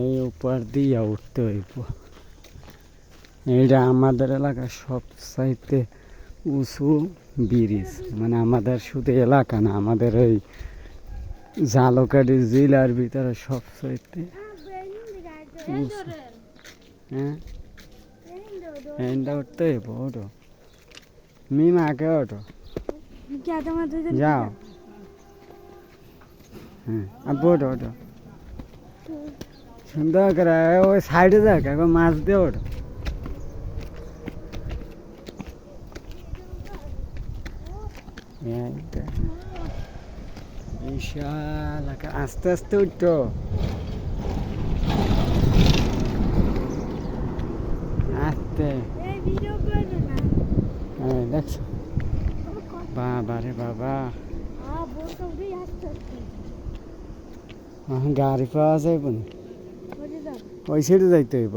এই উপর দিয়ে উঠতে হইব। এইটা আমাদের এলাকার সবচাইতে উঁচু ব্রিজ, মানে আমাদের শুধু এলাকা না, আমাদের এই ঝালকাঠি জেলার ভিতরে সবচাইতে উঁচু। হ্যাঁ, এইটা উঠতে হইব। ওঠো মিমা, আগে ওঠো, যাও। হ্যাঁ, আব্বু ওঠো ওঠো, সুন্দর করে ওই সাইডে যাক, এখন মাছ দিয়ে ওঠো। বিশাল আস্তে আস্তে উঠতো, আস্তে। দেখছো বাবা রে বাবা, গাড়ি পাওয়া যাইব না, ওই সাইডে যাইতে হইব।